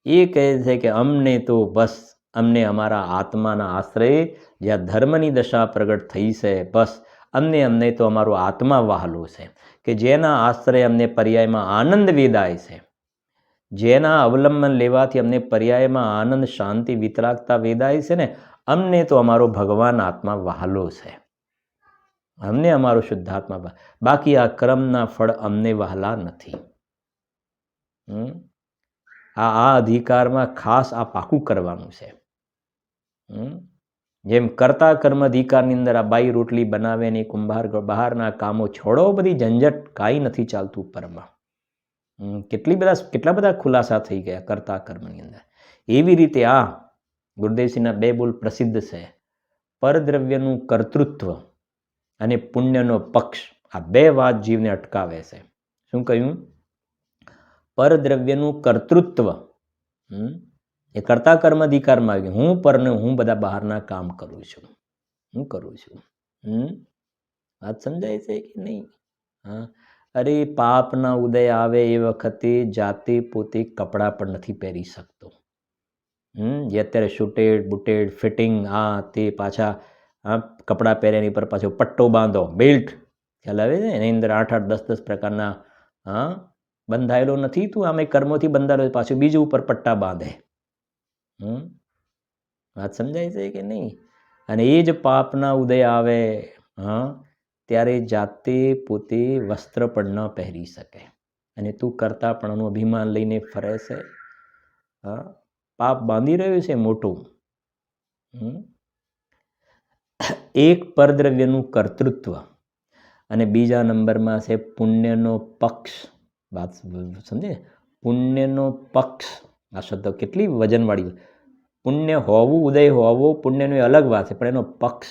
એ કહે છે કે અમને તો બસ અમને અમારા આત્માના આશ્રય જ્યાં ધર્મની દશા પ્રગટ થઈ છે, બસ અમને તો અમારો આત્મા વહાલો છે કે જેના આશ્રય અમને પર્યાયમાં આનંદ વેદાય છે, જેના અવલંબન લેવાથી અમને પર્યાયમાં આનંદ, શાંતિ, વિતરાગતા વેદાય છે ને, અમને તો અમારો ભગવાન આત્મા વહાલો છે, અમને અમારો શુદ્ધાત્મા, બાકી આ કર્મના ફળ અમને વહાલા નથી. આ અધિકારમાં ખાસ આ પાકું કરવાનું છે. જેમ કરતા કર્મ અધિકારની અંદર આ બાઈ રોટલી બનાવે ને કુંભાર બહારના કામો છોડો, બધી ઝંઝટ, કાંઈ નથી ચાલતું પરમાં. કેટલા બધા ખુલાસા થઈ ગયા કરતા કર્મની અંદર. એવી રીતે આ ગુરુદેવસિંહના 2 બોલ પ્રસિદ્ધ છે, પરદ્રવ્યનું કર્તૃત્વ અને પુણ્યનો પક્ષ. આ 2 વાત જીવને અટકાવે છે. શું કહ્યું? પરદ્રવ્યનું કર્તૃત્વ, એ કરતા કર્મ અધિકારમાં આવી ગયું. હું પરને હું બધા બહારના કામ કરું છું, હું કરું છું. વાત સમજાય છે કે નહીં? હા, અરે પાપના ઉદય આવે એ વખતે જાતે પોતે કપડાં પણ નથી પહેરી શકતો. જે અત્યારે શૂટેડ બુટેડ ફિટિંગ આ તે પાછા કપડાં પહેર્યાની પર પાછો પટ્ટો બાંધો, બેલ્ટ, ખ્યાલ આવે છે? એની અંદર 8-8, 10-10 પ્રકારના બંધાયેલો નથી, તું આમે કર્મોથી બંધાયેલો, પાછું બીજું ઉપર પટ્ટા બાંધે. વાત સમજાય છે કે નહીં? અને એ જ પાપના ઉદય આવે ત્યારે જાતે પોતે વસ્ત્ર પણ ન પહેરી શકે અને તું કરતા પણ અભિમાન લઈને ફરે છે. પાપ બાંધી રહ્યું છે મોટું. એક પરદ્રવ્યનું કર્તૃત્વ અને બીજા નંબરમાં છે પુણ્યનો પક્ષ. વાત સમજે? પુણ્યનો પક્ષ, આ શબ્દ કેટલી વજનવાળી. પુણ્ય હોવું, ઉદય હોવો, પુણ્યનો એ અલગ વાત છે, પણ એનો પક્ષ,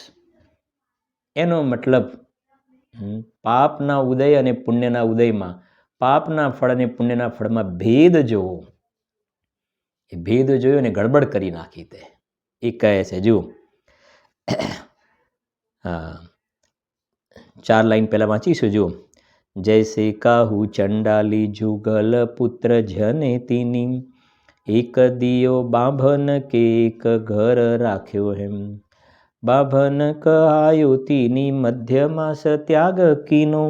એનો મતલબ પાપના ઉદય અને પુણ્યના ઉદયમાં, પાપના ફળ અને પુણ્યના ફળમાં ભેદ જોવો. એ ભેદ જોયો ને ગડબડ કરી નાખી. તે એ કહે છે, જુઓ, 4 લાઈન પહેલા વાંચીશું. જુઓ, જૈસે કાહુ ચંડાલી જુગલ પુત્ર જને તીની, એક દિયો બાંભન કે એક ઘર રાખ્યો હેમ. બાંભન કહાયો તીની મધ્યમાસ ત્યાગ કીનો,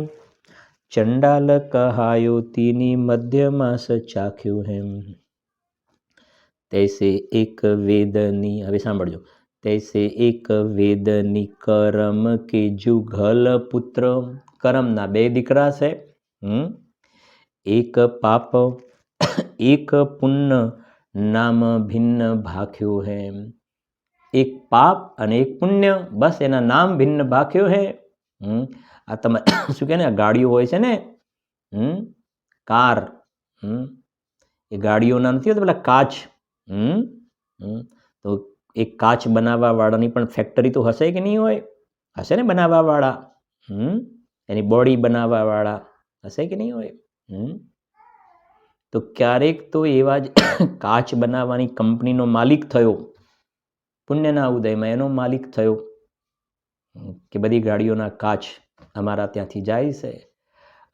ચંડાલ કહાયો તીની મધ્યમાસ ચાખ્યો હેમ. તૈસે એક વેદની, હવે સાંભળજો, તૈસે એક વેદની કરમ કે જુગલ પુત્ર. કરમના 2 દીકરા છે, એક પાપ એક પુણ્ય નામ ભિન્ન ભાખ્યો હે. એક પાપ અને એક પુણ્ય, બસ એના નામ ભિન્ન ભાખ્યો હે. આ તમે શું કહે ને, આ ગાડીઓ હોય છે ને, કાર, એ ગાડીઓના નથી હોતા પેલા કાચ, તો એક કાચ બનાવવા વાળાની પણ ફેક્ટરી તો હશે કે નહીં હોય? હશે ને, બનાવવા વાળા, એની બોડી બનાવવા વાળા હશે કે નહીં હોય? તો ક્યારેક તો એવા જ કાચ બનાવવાની કંપનીનો માલિક થયો, પુણ્યના ઉદયમાં એનો માલિક થયો કે બધી ગાડીઓના કાચ અમારા ત્યાંથી જાય છે.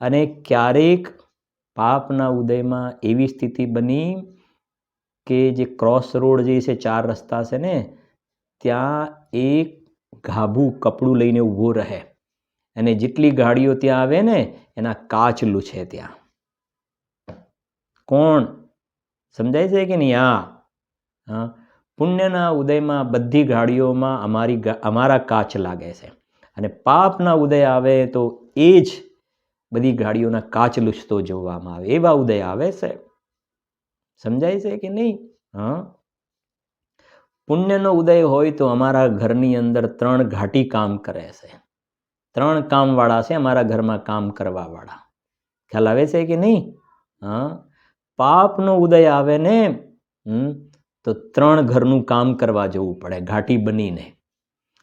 અને ક્યારેક પાપના ઉદયમાં એવી સ્થિતિ બની કે જે ક્રોસ રોડ જે છે, 4 રસ્તા છે ને, ત્યાં એક ગાભું કપડું લઈને ઊભો રહે અને જેટલી ગાડીઓ ત્યાં આવે ને એના કાચ લૂછે ત્યાં. કોણ? સમજાય છે કે નહીં? પુણ્યના ઉદયમાં બધી ગાડીઓમાં અમારા કાચ લાગે છે અને પાપના ઉદય આવે તો એ જ બધી ગાડીઓના કાચ લૂછતો જોવામાં આવે, એવા ઉદય આવે છે. સમજાય છે કે નહીં? પુણ્યનો ઉદય હોય તો અમારા ઘરની અંદર 3 ઘાટી કામ કરે છે, 3 કામવાળા છે અમારા ઘરમાં, કામ કરવા વાળા. ખ્યાલ આવે છે કે નહીં? પાપનો ઉદય આવે ને તો 3 ઘરનું કામ કરવા જવું પડે ઘાટી બનીને.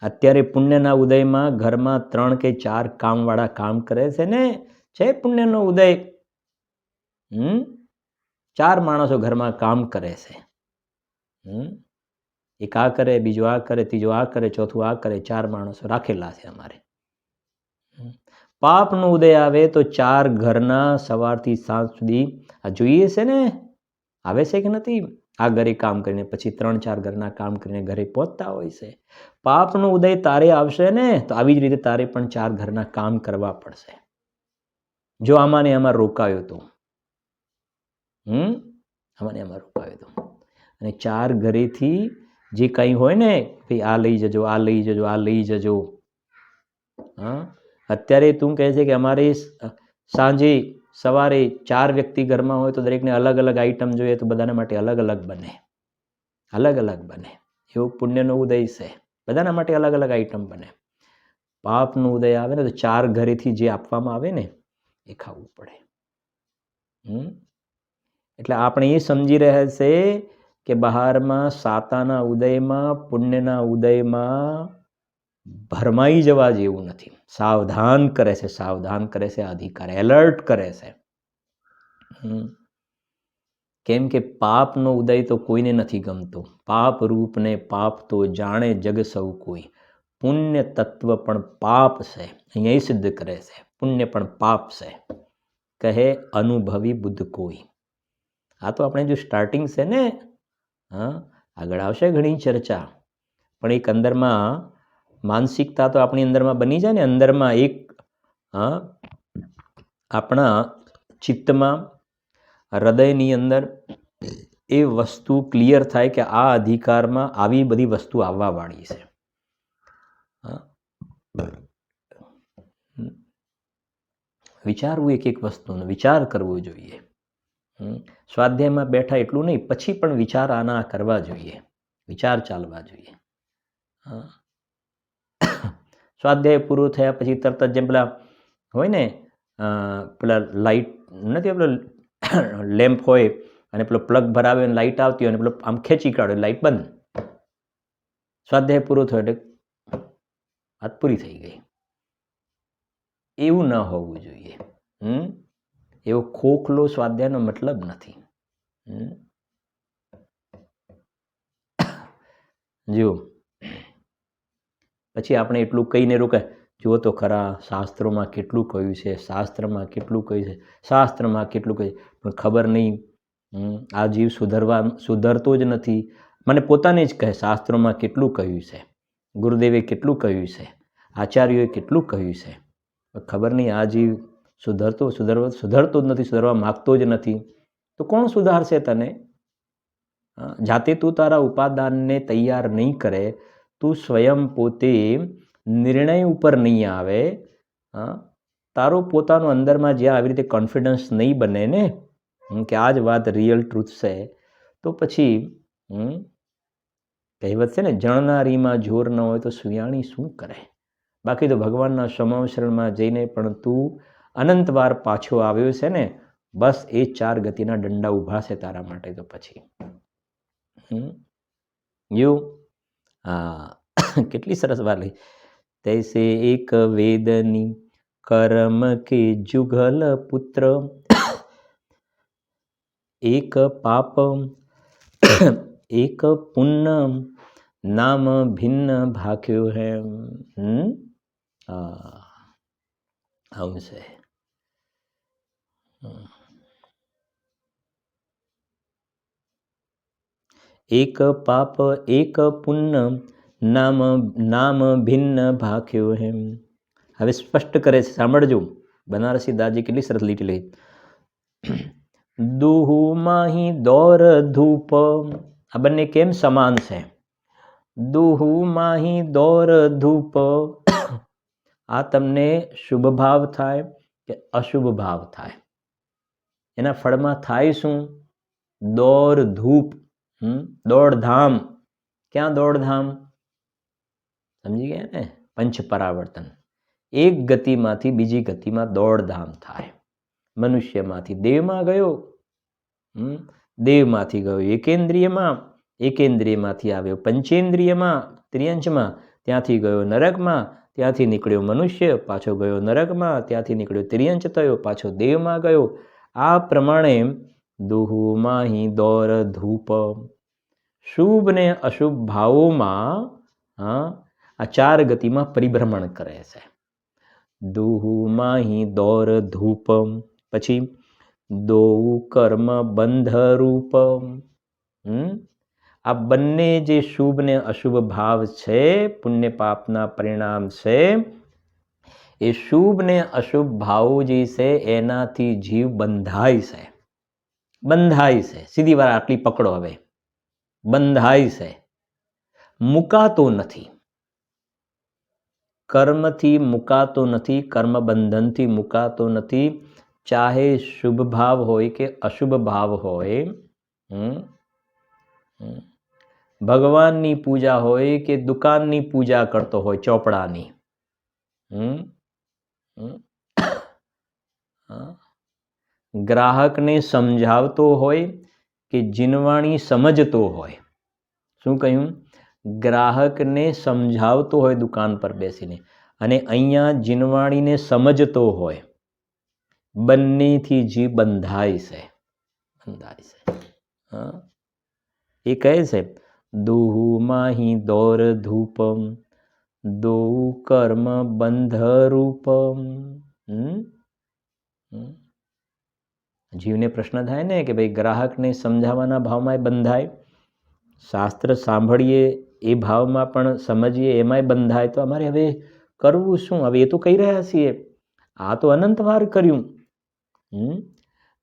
અત્યારે પુણ્યના ઉદયમાં ઘરમાં 3 કે 4 કામવાળા કામ કરે છે ને, છે પુણ્યનો ઉદય, 4 માણસો ઘરમાં કામ કરે છે. એક આ કરે, બીજો આ કરે, ત્રીજો આ કરે, ચોથું આ કરે, 4 માણસો રાખેલા છે અમારે. પાપનો ઉદય આવે તો 4 ઘરના સવારથી સાંજ સુધી આ જોઈએ છે ને, આવે છે કે નથી? આ ઘરે કામ કરીને પછી 3-4 ઘરના કામ કરીને ઘરે પહોંચતા હોય છે. પાપનો ઉદય તારે આવશે ને તો આવી જ રીતે તારે પણ 4 ઘરના કામ કરવા પડશે. જો આમાં ને આમાં રોકાયો તો આમાં ને આમાં રોકાયો તો અને 4 ઘરેથી જે કંઈ હોય ને ભાઈ આ લઈ જજો, આ લઈ જજો, આ લઈ જજો. હા, અત્યારે તું કહે છે કે અમારે સાંજે સવારે 4 વ્યક્તિ ઘરમાં હોય તો દરેકને અલગ અલગ આઈટમ જોઈએ તો બધાના માટે અલગ અલગ બને, અલગ અલગ બને. એવો પુણ્યનો ઉદય છે, બધાના માટે અલગ અલગ આઈટમ બને. પાપનો ઉદય આવે ને તો 4 ઘરેથી જે આપવામાં આવે ને એ ખાવું પડે. એટલે આપણે એ સમજી રહ્યા છે કે બહારમાં સાતાના ઉદયમાં, પુણ્યના ઉદયમાં ભરમાઈ જવા જેવું નથી. સાવધાન કરે છે, સાવધાન કરે છે અધિકાર, એલર્ટ કરે છે. કેમ કે પાપનો ઉદય તો કોઈને નથી ગમતો. પાપ રૂપને પાપ તો જાણે જગ સૌ કોઈ. પુણ્ય તત્વ પણ પાપ છે, અહીંયા સિદ્ધ કરે છે. પુણ્ય પણ પાપ છે, કહે અનુભવી બુદ્ધ કોઈ. આ તો આપણે જો સ્ટાર્ટિંગ છે ને, હા, આગળ આવશે ઘણી ચર્ચા. પણ એક અંદરમાં માનસિકતા તો આપણી અંદરમાં બની જાય ને, અંદરમાં એક આપણા ચિત્તમાં, હૃદયની અંદર એ વસ્તુ ક્લિયર થાય કે આ અધિકારમાં આવી બધી વસ્તુ આવવા વાળી છે. વિચારવું એક એક વસ્તુનો વિચાર કરવો જોઈએ. સ્વાધ્યાયમાં બેઠા એટલું નહીં, પછી પણ વિચાર આના કરવા જોઈએ, વિચાર ચાલવા જોઈએ. સ્વાધ્યાય પૂરું થયા પછી તરત જ જેમ પેલા હોય ને, પેલા લાઇટ નથી, પેલો લેમ્પ હોય અને પેલો પ્લગ ભરાવે અને લાઇટ આવતી હોય અને પેલો આમ ખેંચી કાઢે લાઇટ બંધ. સ્વાધ્યાય પૂરો થયો એટલે વાત પૂરી થઈ ગઈ. એવું ન હોવું જોઈએ. એવો ખોખલો સ્વાધ્યાયનો મતલબ નથી. જો પછી આપણે એટલું કહીને રોકાય, જુઓ તો ખરા શાસ્ત્રોમાં કેટલું કહ્યું છે, શાસ્ત્રમાં કેટલું કહ્યું છે, શાસ્ત્રમાં કેટલું કહ્યું, પણ ખબર નહીં આ જીવ સુધરતો જ નથી. મને પોતાને જ કહે શાસ્ત્રોમાં કેટલું કહ્યું છે, ગુરુદેવે કેટલું કહ્યું છે, આચાર્યોએ કેટલું કહ્યું છે, ખબર નહીં આ જીવ સુધરતો જ નથી, સુધરવા માગતો જ નથી. તો કોણ સુધારશે તને? જાતે તું તારા ઉપાદાનને તૈયાર નહીં કરે, તું સ્વયં પોતે નિર્ણય ઉપર નહીં આવે, તારો પોતાનો અંદરમાં જ્યાં આવી રીતે કોન્ફિડન્સ નહીં બને ને કે આ જ વાત રિયલ ટ્રુથ છે, તો પછી કહેવત છે ને, જણનારીમાં જોર ન હોય તો સુયાણી શું કરે. બાકી તો ભગવાનના સમવશરણમાં જઈને પણ તું અનંતવાર પાછો આવ્યો છે ને, બસ એ 4 ગતિના દંડા ઊભા છે તારા માટે. તો પછી કેટલી સરસ વાત લઈ. તૈસે એક વેદની કર્મ કે જુગલ પુત્ર, એક પાપ એક પુણ્ય, નામ ભિન્ન ભાખ્યો હે. આવું છે. એક પાપ એક પુણ્ય, નામ ભિન્ન ભાખ્યો હે. હવે સ્પષ્ટ કરે છે, સાંભળજો. બનારસી દાસજી કેટલી સરસ લીટી લઈ. દુહુ માહી દોર ધૂપ, આ બંને કેમ સમાન છે? દુહુ માહી દોર ધૂપ, આ તમને શુભ ભાવ થાય કે અશુભ ભાવ થાય, એના ફળમાં થાય શું? દોર ધૂપ, દોડધામ. ક્યાં દોડધામ? સમજી ગયા ને? પંચ પરાવર્તન. એક ગતિમાંથી બીજી ગતિમાં દોડધામ થાય. મનુષ્યમાંથી દેવમાં ગયો, દેવમાંથી ગયો એકેન્દ્રિયમાં, એકેન્દ્રિયમાંથી આવ્યો પંચેન્દ્રિયમાં, ત્રિયંચમાં, ત્યાંથી ગયો નરકમાં, ત્યાંથી નીકળ્યો મનુષ્ય, પાછો ગયો નરકમાં, ત્યાંથી નીકળ્યો ત્રિયંચ થયો, પાછો દેવમાં ગયો. આ પ્રમાણે દુહુ માહી દોર ધૂપ. શુભ ને અશુભ ભાવોમાં આ 4 ગતિમાં પરિભ્રમણ કરે છે. દુહુ માહી દોર ધૂપમ, પછી દોઉ કર્મ બંધ રૂપમ. આ બંને જે શુભ ને અશુભ ભાવ છે, પુણ્ય પાપના પરિણામ છે, એ શુભ ને અશુભ ભાવો જે છે એનાથી જીવ બંધાય છે. બંધાય છે, સીધી વાર આટલી પકડો. હવે બંધાય છે, મુકાતો નથી. કર્મથી મુકાતો નથી, કર્મ બંધનથી મુકાતો નથી. ચાહે શુભ ભાવ હોય કે અશુભ ભાવ હોય, ભગવાનની પૂજા હોય કે દુકાનની પૂજા કરતો હોય, ચોપડાની, ગ્રાહકને સમજાવતો હોય કે જીનવાણી સમજતો હોય. શું કહ્યું? ગ્રાહકને સમજાવતો હોય દુકાન પર બેસીને, અને અહીંયા જીનવાણીને સમજતો હોય. બંનેથી જીવ બંધાય છે. બંધાય છે. એ કહે છે દુહુ માહી દોર ધૂપમ, દોઉ કર્મ બંધ રૂપમ. જીવને પ્રશ્ન થાય ને કે ભાઈ ગ્રાહકને સમજાવવાના ભાવમાં બંધાય, શાસ્ત્ર સાંભળીએ એ ભાવમાં પણ સમજીએ એમાંય બંધાય. તો અમારે હવે કરવું શું? હવે એ તો કહી રહ્યા છીએ, આ તો અનંતવાર કર્યું.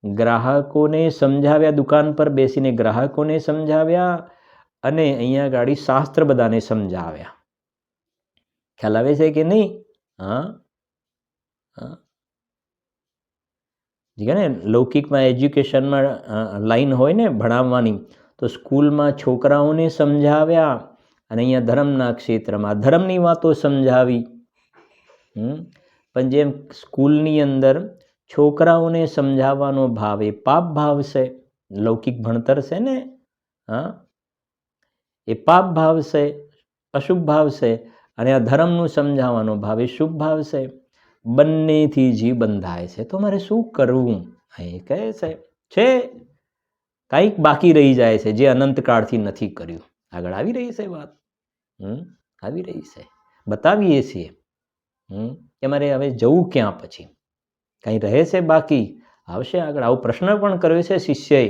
ગ્રાહકોને સમજાવ્યા, દુકાન પર બેસીને ગ્રાહકોને સમજાવ્યા, અને અહીંયા ગાડી શાસ્ત્ર બધાને સમજાવ્યા. ખ્યાલ આવે છે કે નહીં? ને લૌકિકમાં એજ્યુકેશનમાં લાઈન હોય ને ભણાવવાની, તો સ્કૂલમાં છોકરાઓને સમજાવ્યા, અને અહીંયા ધર્મના ક્ષેત્રમાં ધર્મની વાતો સમજાવી. પણ જેમ સ્કૂલની અંદર છોકરાઓને સમજાવવાનો ભાવ એ પાપ ભાવ છે, લૌકિક ભણતર છે ને, એ પાપ ભાવ છે, અશુભ ભાવ છે. અને આ ધર્મનું સમજાવવાનો ભાવ એ શુભ ભાવ છે. બંનેથી જીવ બંધાય છે. તો મારે શું કરવું? એ કહે છે કંઈક બાકી રહી જાય છે જે અનંતકાળથી નથી કર્યું. આગળ આવી રહી છે વાત, આવી રહી છે, બતાવીએ છીએ કે મારે હવે જવું ક્યાં? પછી કંઈ રહે છે બાકી? આવશે આગળ. આવો પ્રશ્ન પણ કર્યો છે શિષ્યએ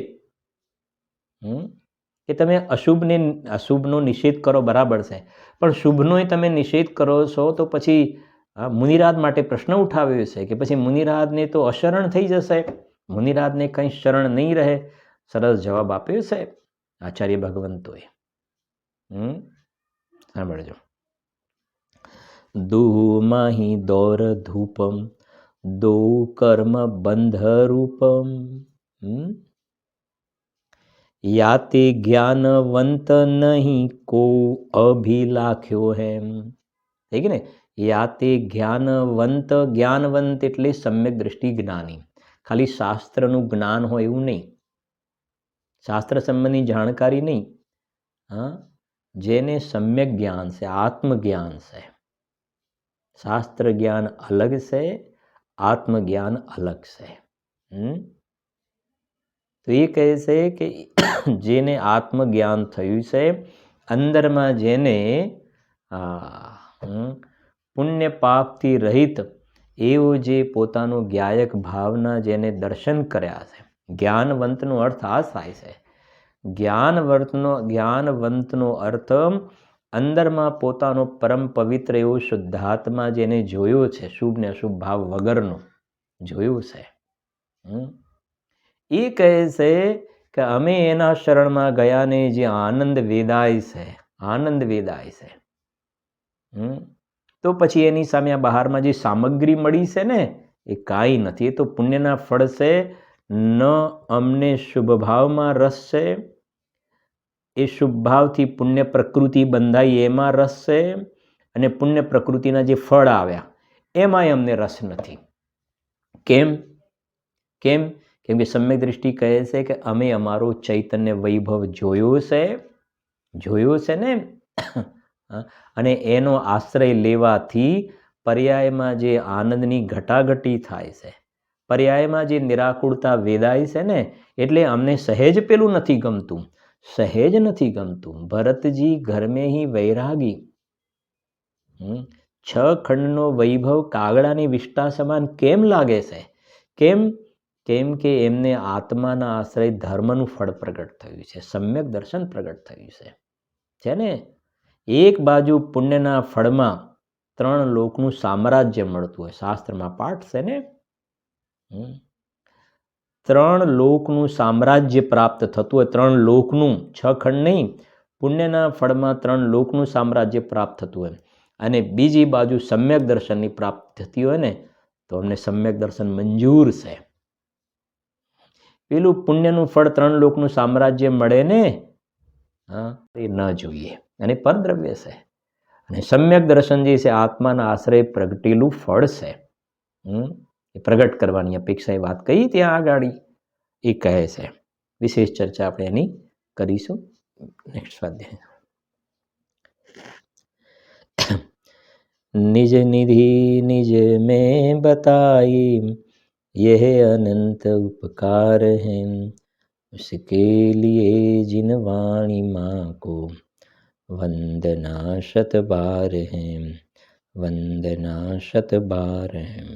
કે તમે અશુભનો નિષેધ કરો, બરાબર છે, પણ શુભનો તમે નિષેધ કરો છો તો પછી મુનિરાજ માટે પ્રશ્ન ઉઠાવ્યો છે કે પછી મુનિરાજને તો અશરણ થઈ જશે, મુનિરાજને કંઈ શરણ નહીં રહે. સરસ જવાબ આપ્યો છે આચાર્ય ભગવંતોએ. સાંભળજો. દુહુ માહી દોર ધૂપમ, દોઉ કર્મ બંધ રૂપમ. યાતે જ્ઞાનવંત નહીં કો અભિલાખ્યો હેમ. થઈ ગયું ને? યાતે જ્ઞાનવંત, જ્ઞાનવંત એટલે સમ્યક દ્રષ્ટિ જ્ઞાની. ખાલી શાસ્ત્રનું જ્ઞાન હોય એવું નહીં, શાસ્ત્ર સંબંધી જાણકારી નહીં. જેને સમ્યક જ્ઞાન છે, આત્મજ્ઞાન છે. શાસ્ત્ર જ્ઞાન અલગ છે, આત્મજ્ઞાન અલગ છે. તો એ કહે છે કે જેને આત્મજ્ઞાન થયું છે, અંદરમાં જેને પુણ્ય પાપથી રહિત એવો જે પોતાનો જ્ઞાયક ભાવના જેને દર્શન કર્યા છે. જ્ઞાનવંતનો અર્થ આ થાય છે. જ્ઞાનવંતનો અર્થ અંદરમાં પોતાનો પરમ પવિત્ર એવો શુદ્ધાત્મા જેને જોયો છે, શુભ ને અશુભ ભાવ વગરનો જોયો છે. એ કહે છે કે અમે એના શરણમાં ગયા ને જે આનંદ વેદાય છે, આનંદ વેદાય છે. તો પછી એની સામે આ બહારમાં જે સામગ્રી મળી છે ને, એ કાંઈ નથી. એ તો પુણ્યના ફળ છે. ન અમને શુભ ભાવમાં રસ છે, એ શુભ ભાવથી પુણ્ય પ્રકૃતિ બંધાઈ એમાં રસ છે, અને પુણ્ય પ્રકૃતિના જે ફળ આવ્યા એમાંય અમને રસ નથી. કેમ? કેમ કે સમ્યક દ્રષ્ટિ કહે છે કે અમે અમારો ચૈતન્ય વૈભવ જોયો છે ને, અને એનો આશ્રય લેવાથી પર્યાયમાં જે આનંદની ઘટાઘટી થાય છે, પર્યાયમાં જે નિરાકુળતા વેદાય છે ને, એટલે અમને સહેજ પેલું નથી ગમતું. સહેજ નથી ગમતું. ભરતજી ઘર મેં હી વૈરાગી. 6 ખંડનો વૈભવ કાગડાની વિષ્ટા સમાન કેમ લાગે છે? કેમ કે એમને આત્માના આશ્રય ધર્મનું ફળ પ્રગટ થયું છે, સમ્યક દર્શન પ્રગટ થયું છે ને. એક બાજુ પુણ્યના ફળમાં 3 લોકનું સામ્રાજ્ય મળતું હોય, શાસ્ત્રમાં પાઠ છે ને. 3 લોકનું સામ્રાજ્ય પ્રાપ્ત થતું હોય, 3 લોકનું, 6 ખંડ નહીં, પુણ્યના ફળમાં 3 લોકનું સામ્રાજ્ય પ્રાપ્ત થતું હોય, અને બીજી બાજુ સમ્યક દર્શનની પ્રાપ્તિ થતી હોય ને, તો અમને સમ્યક દર્શન મંજૂર છે. પેલું પુણ્યનું ફળ 3 લોકનું સામ્રાજ્ય મળે ને, એ ન જોઈએ, અને પરદ્રવ્ય છે. અને સમ્યક દર્શન જે છે આત્માના આશ્રય પ્રગટેલું ફળ છે. એ પ્રગટ કરવાની અપેક્ષા એ વાત કહી ત્યાં આગાડી એ કહે છે. વિશેષ ચર્ચા આપણે એની કરીશું નેક્સ્ટ સ્વાધ્યાય. निज निधि निज में बताई, यह अनंत उपकार है, उसके लिए जिन वाणी माँ को वंदना शत बार है, वंदना शत बार है.